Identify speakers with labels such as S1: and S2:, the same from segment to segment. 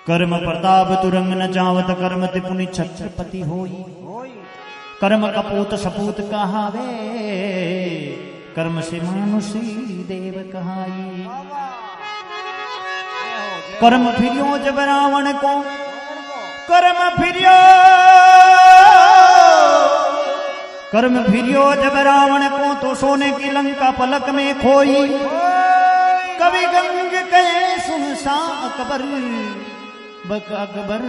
S1: कर्म प्रताप तुरंग न चावत कर्म ते पुनि छत्रपति होई। कर्म कपूत सपूत कहावे कर्म से मानुषी देव कहाई। कर्म फिरियो जब रावण को कर्म फिरियो जब रावण को तो सोने की लंका पलक में खोई। कवि गंग कहे सुनसा अकबर बक अकबर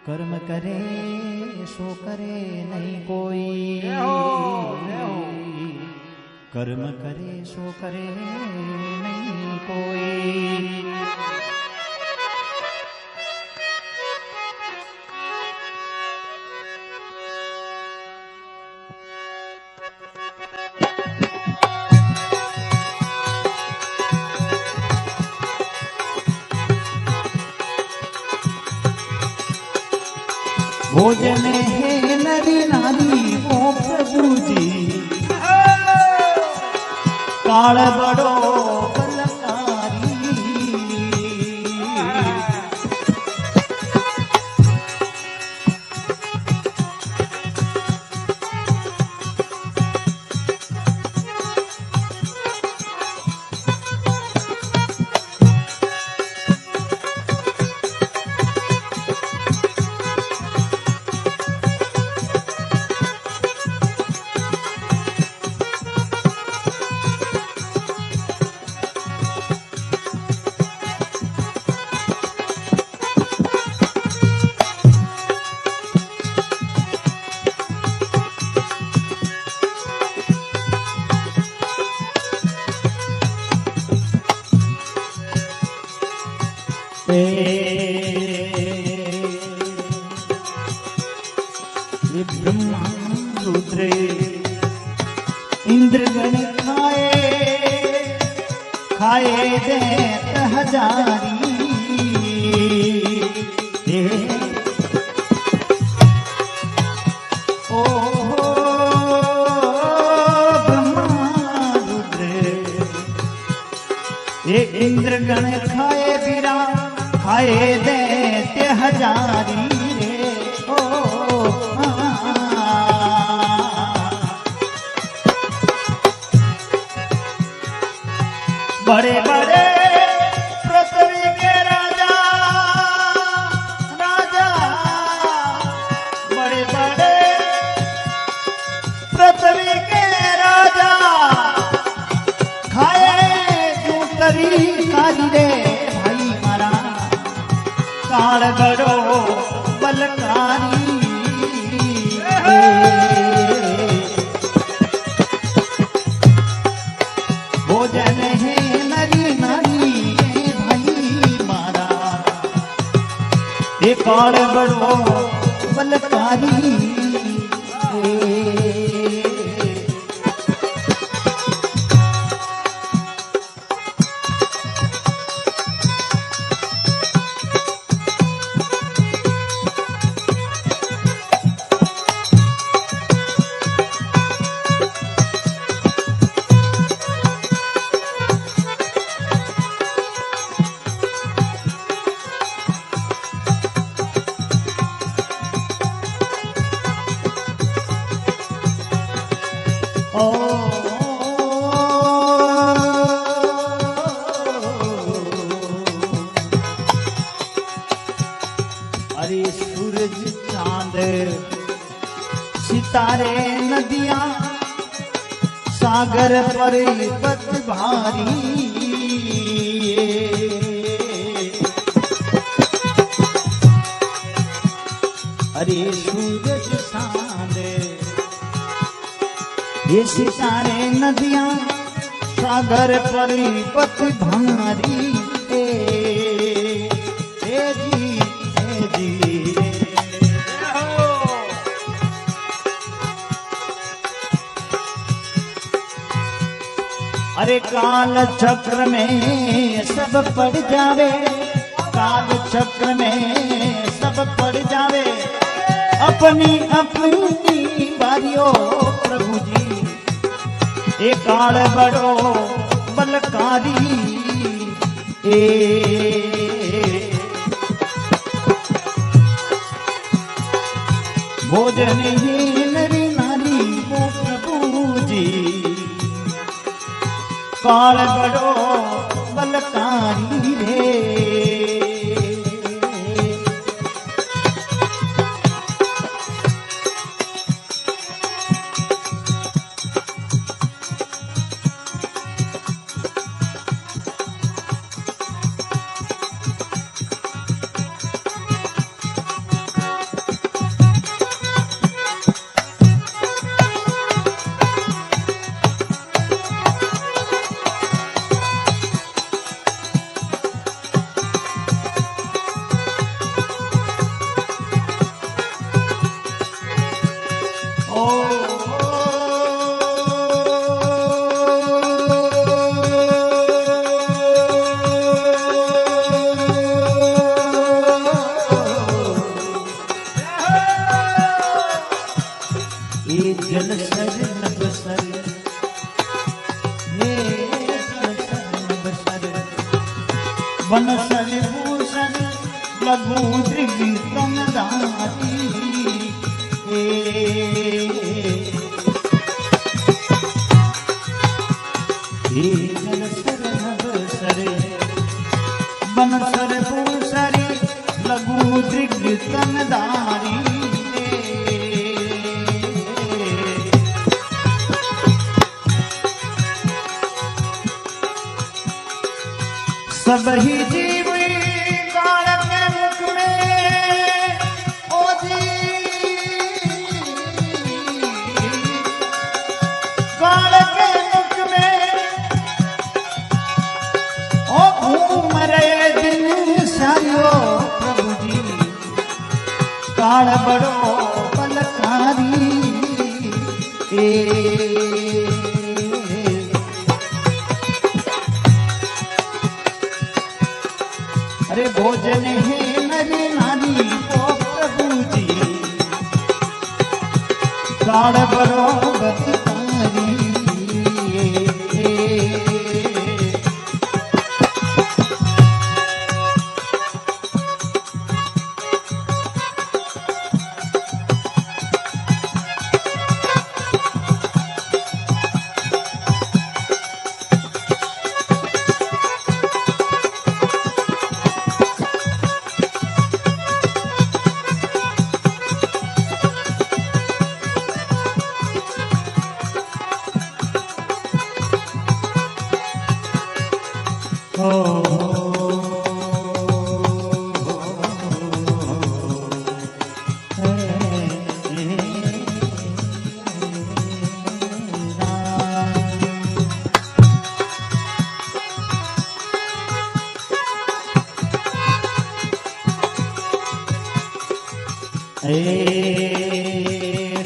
S1: कर्म करे सो करे नहीं कोई। कर्म करे सो करे नहीं कोई। भोजन है नरी नारी ओ प्रभु जी काल बड़ो बलकारी। ब्रह्मा रुद्र इंद्रगण खाए दैत हजारी। ओ ब्रह्मा रुद्र ये इंद्रगण खाए बीरा खाए दैत्य हजारी। बड़े बड़े पृथ्वी के राजा बड़े बड़े पृथ्वी के राजा खाए क्यों तरी कारी रे भाई मारा काल बड़ो बलकारी। भोजन है काल बड़ो बलकारी। अरे सूरज चांद सितारे नदियां सागर पर्वत भारी। अरे सूरज चांद ये सितारे नदियां सागर पर्वत भारी। अरे काल चक्र में सब पड़ जावे काल चक्र में सब पड़ जावे अपनी अपनी बारियों प्रभु जी। ए काल बड़ो बलकारी ए भोजन ही नरी नारी वो प्रभु जी काल बड़ो बलकारी रे जल सर नभ सर वन सर भूषण लघु त्रिविक्रम दाती जल सर नभ सर वन सर भूषण लघु त्रिविक्रम दारी सब ही जीव काल के मुख में ओ जी काल के मुख में ओ घूम रहे दिन सारियो प्रभु जी काल बड़ो बलकारी अरे भोजन है नरी नारी को प्रभु जी काल बड़ो बलकारी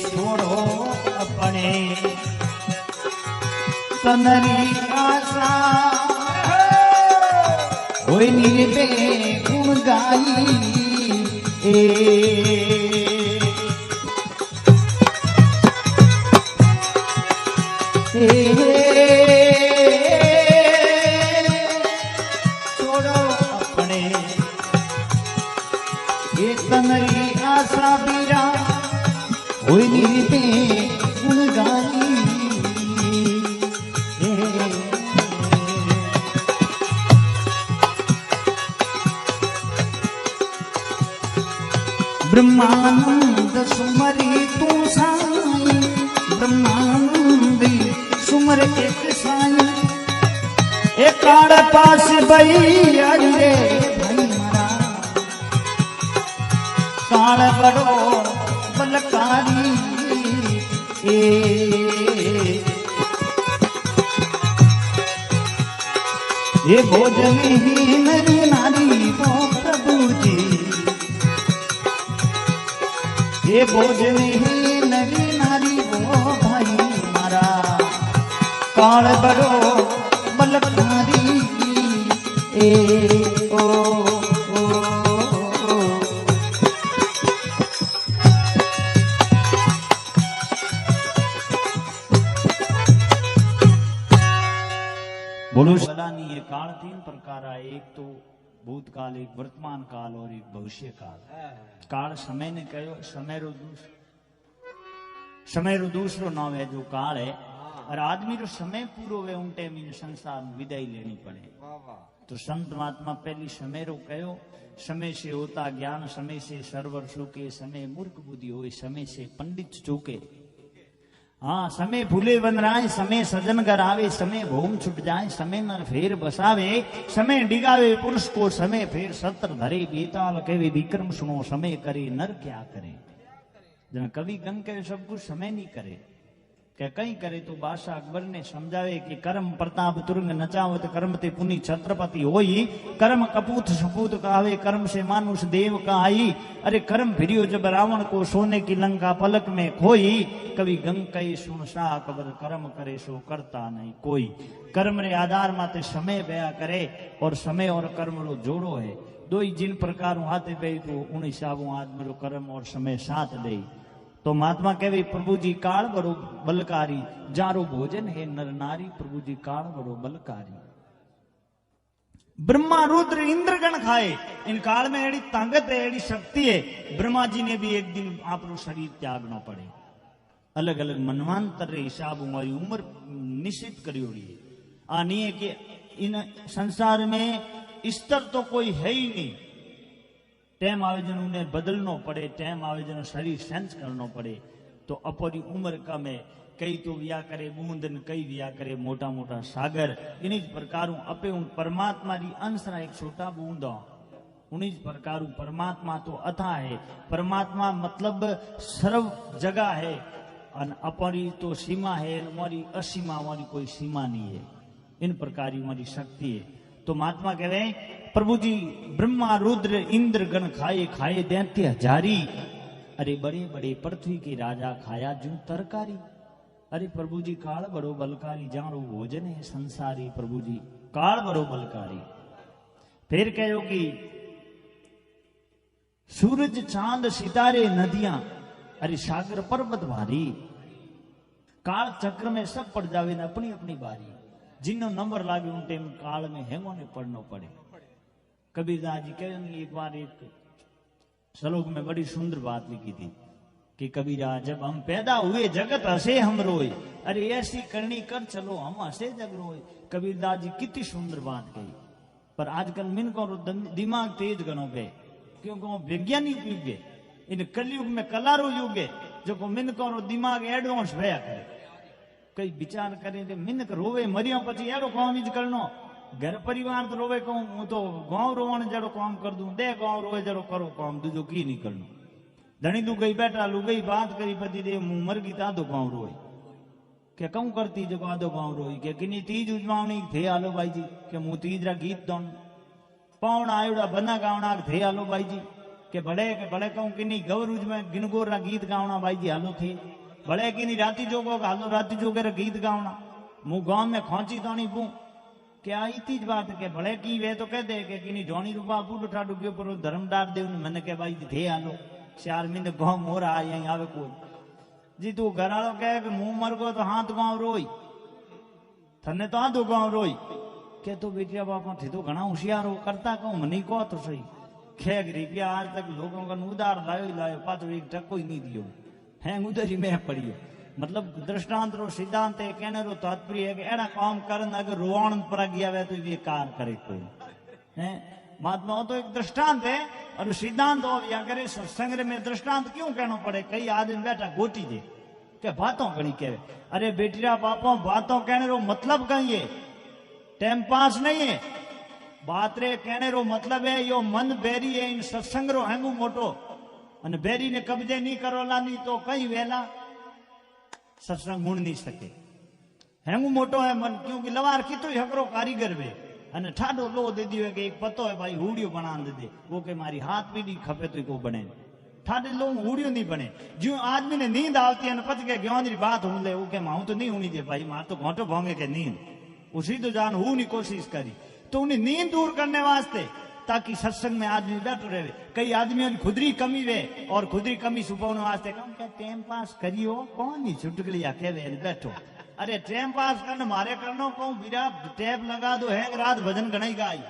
S1: छोड़ो अपने तनरी आशा होई नीरे गुण गाई छोड़ो अपने ये तनरी आशा बीरा होई नीरे गुण गाई ब्रह्मानंद सुमरी तू साई ब्रह्मानंद सुमर एक साई एक काड़ पास बई अड़ी रे भाई मारा काड़ बड़ो बलकारी ये भोजन ही नरी नारी वो प्रभु जी ये भोजन ही नरी नारी वो भाई मारा काल बड़ो बलकारी ओ बोलो सलानी ये काल तीन प्रकार है एक तो भूतकाल एक वर्तमान काल और एक भविष्य काल काल समय ने कहो समय रो समय रो दूसरो नाम है जो काल है। और आदमी रो समय पूरो वे उन टाइम इन संसार में विदाई लेनी पड़े। तो संत महात्मा पहली समय रो कहो, समय से होता ज्ञान, समय से सर्वर सुके, समय मूर्ख बुद्धि होए, समय से पंडित चूके। हाँ, समय भूले बन राय, समय सजन घर आवे, समय भूम छुट जाए, समय नर फेर बसावे, समय डिगावे पुरुष को, समय फेर सत्र धरे, बेताल कहे विक्रम सुनो, समय करे नर क्या करे। जन कवि गंग के सब कुछ समय नहीं करे, क्या कहीं करे तो बादशाह अकबर ने समझावे कि कर्म प्रताप तुरंग नचावत, कर्म ते पुनि छत्रपति होई, कर्म कपूत सपूत कहावे, कर्म से मानुष देव कहाई। अरे कर्म फिरियो जब रावण को, सोने की लंका पलक में खोई। कवि गंग कही सुन शाह अकबर, कर्म करे सो करता नहीं कोई। कर्म रे आधार माते समय बया करे, और समय और कर्म रो जोड़ो है। दो ही जिन प्रकार हाथे पे तो उन हिसाबों आदमी रो कर्म और समय साथ दे। तो महात्मा कहे प्रभु जी काल बड़ो बलकारी, जारो भोजन है नर नारी, प्रभु जी काल बड़ो बलकारी। ब्रह्मा रुद्र इंद्रगण खाए, इन काल में एड़ी ताकत है, एड़ी शक्ति है। ब्रह्मा जी ने भी एक दिन आप शरीर त्यागना पड़े। अलग अलग मनवांतर रे हिसाब हमारी उम्र निश्चित करी हुई है। आनी है कि इन संसार में स्तर तो कोई है ही नहीं। टाइम आवे जन उन्हें बदलना पड़े, टाइम आवे जन शरीर सेंस करना पड़े। तो अपनी उम्र का में कई तो विया करे बूंदन, कई विया करे मोटा मोटा सागर। इन प्रकार अपे उन परमात्मा की अंश एक छोटा बूंद, उन प्रकार परमात्मा तो अथा है। परमात्मा मतलब सर्व जगह है, और अपनी तो सीमा है, हमारी असीमा, हमारी कोई सीमा नहीं है। इन प्रकार हमारी शक्ति है। तो महात्मा कह रहे प्रभु जी ब्रह्मा रुद्र इंद्र गण खाए, खाए दैत्य हजारी। अरे बड़े बड़े पृथ्वी के राजा खाया जू तरकारी। अरे प्रभु जी काल बड़ो बलकारी, जानो भोजन है संसारी, प्रभु जी काल बड़ो बलकारी। फिर कहो कि सूरज चांद सितारे नदियां, अरे सागर पर्वत भारी। काल चक्र में सब पड़ जावे ना अपनी अपनी बारी। जिनो नंबर लागे उन टाइम काल में हेंगो ने पढ़ना पड़े। कबीरदास जी कहे एक बार एक श्लोक में बड़ी सुंदर बात लिखी थी कि कबीरा जब हम पैदा हुए जगत हंसे हम रोए, अरे ऐसी करनी कर चलो हम हंसे जग रोए। कबीरदास जी कितनी सुंदर बात कही। पर आजकल मिनको दिमाग तेज गणों पे, क्योंकि वैज्ञानिक युग है, इन कलयुग में कलारो युग है, जो मिनको दिमाग एडवांस भया करे। कई विचार करे तो मिनक रोवे मरियो पची एड़ो काम ज करनो। घर परिवार तो रोवे कहूं हूं तो गांव रोवण जड़ो काम कर दूं, दे गांव रोवे जड़ो करो काम, दूजो की नहीं करनो। धनी तू गई बैठा लू गई बात करी पति दे मुंह मर गई तादो गांव रोए। क्या कहूं करती जो आधो गांव रोई के किनी तीज उजमावनी थे आलो भाई जी, के मुंह तीज रा गीत दोन पाउण आयोड़ा बना गावना थे आलो भाई जी, के बड़े कहूं किनी गौरूज में गिनगोर रा गीत गावना भाई जी हालो थे। बड़े की नहीं राती जोगो हालो राती जोगे गीत गावना, मुंह गांव में खोची तो नहीं पू। क्या इतनी बात के बड़े की वे तो कह दे के किनी जोनी रूपा बूढ़ ठाडू के ऊपर धर्मदार देव मैंने के भाई थे आलो 4 महीने गांव मोर आ यहीं आवे कोई जी। तू घर आलो कहे कि मुंह मर गो तो हाथ गांव रोई, थने तो आधो गांव रोई। के तो बेटिया बापा थे तो घना होशियार हो करता कहूं मनी को तो सही। खेग रुपया आज तक लोगों का उधार लायो पाचो एक टको ही नहीं दियो है उधर ही मैं पढ़ियो। मतलब दृष्टांत रो सिद्धांत है, कहने रो तात्पर्य है कि एड़ा काम करन अगर रोवाण पर गया वे तो ये कार करे कोई है। महात्मा तो एक दृष्टांत है और सिद्धांत हो या करे सत्संग में दृष्टांत क्यों कहना पड़े। कई आदमी बैठा गोटी दे के बातों कहीं कहे, अरे बेटिया बापों बातों कहने रो मतलब कहीं है, टाइम पास नहीं है। बात रे कहने रो मतलब है यो मन बेरी है, इन सत्संग रो हेंगू मोटो અને બેરીને કબજે નહીં કરોલાની તો કઈ વેલા સત્સંગ ગુણ નહીં શકે। હેંગુ મોટો હે મન, क्योंकि लवार कितो हकरो कारीगर वे અને ઠાડો લો दे दियो कि एक पतो है भाई हूड़ियो बना दे, वो के मारी हाथ भी नहीं खपे तो को बने ठाडे लो हूड़ियो नहीं बने। जो आदमी ने नींद आती है पति के ज्ञान बात हूं ले, वो के मां तो नहीं होनी दे भाई, मां तो घोटो भोंगे के नींद उसी तो जान हूं नहीं कोशिश करी। तो उन्हें नींद दूर करने वास्ते ताकि सत्संग में आदमी बैठो रहे। कई आदमियों की खुदरी कमी वे और खुदरी कमी छुपाने वास्ते कम क्या टाइम पास करियो कौन नहीं छुटकली आके वे बैठो। अरे टाइम पास करने मारे करनो कहूं बिरा टैप लगा दो है रात भजन गणाई गाई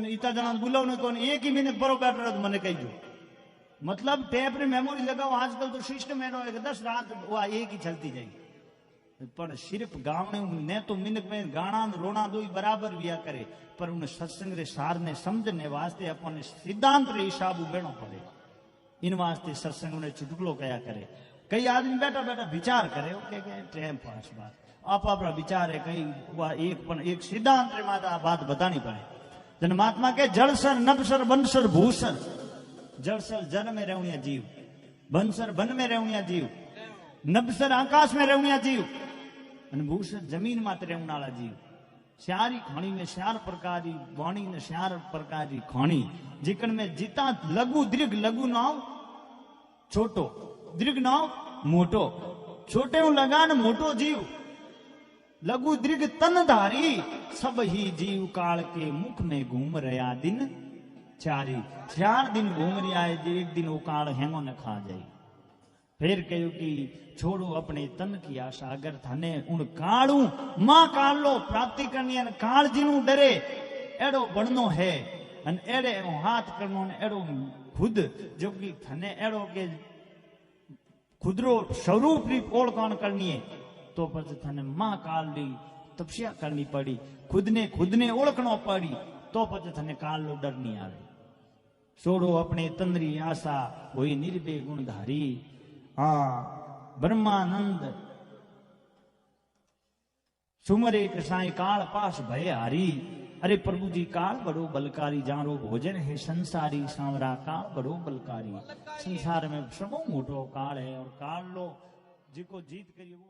S1: इतना जना बोलो न कौन एक ही मिनट बरो बैठो तो मने कही जो मतलब टेप री मेमोरी लगाओ आजकल तो सिस्टम एनो है कि 10 रात वो एक ही चलती जाएगी। पर सिर्फ गावने ने तो मिनट में गाना रोना दो बराबर बिया करे, पर उन सत्संग रे सार ने समझने वास्ते अपन सिद्धांत रे हिसाब बेणो पड़े। इन वास्ते सत्संग ने चुटकुलो कया करे। कई आदमी बैठा बैठा विचार करे ओके के टाइम पास बात आप अपना विचार है कई एक सिद्धांत रे माता बात बतानी पड़े। जन महात्मा के जलसर नभसर बनसर भूसर, जलसर जल में रहूनिया जीव, बनसर बन में रहूनिया जीव, नभसर आकाश में रहूनिया जीव, भूसर जमीन मात्र रहने वाला जीव। श्यारी खाणी में श्यार प्रकार की वाणी ने श्यार प्रकार की खाणी, जिकन में जिता लघु दीर्घ लघु नाव छोटो दीर्घ नाव मोटो, छोटे लगान मोटो जीव, लघु दीर्घ तनधारी, सब ही जीव काल के मुख में घूम रहा दिन चारी। 4 दिन घूम रहा है, एक दिन वो काल हेंगो न खा जाए। फिर कहो कि छोड़ो अपने तन की आशा, अगर थाने उन कालू मां काल लो प्राप्ति करनी काल जिनू डरे एड़ो बननो है, एड़े हाथ करनो एड़ो खुद जो कि थाने एड़ो के खुदरो स्वरूप री ओळखाण करनी है, तो પછી थाने मां काल री तपस्या करनी पड़ी, खुद ने ओळखणो पड़ी, तो પછી थाने काल लो डर नहीं आवे। छोड़ो अपने तंद्री आशा होई निर्भय गुणधारी। हाँ ब्रह्मानंद सुमरे साई काल पास भय हारी। अरे प्रभु जी काल बड़ो बलकारी, जानो भोजन है संसारी, सांवरा काल बड़ो बलकारी। संसार में सबो मोटो काल है और काल लो जिको जीत करिए वो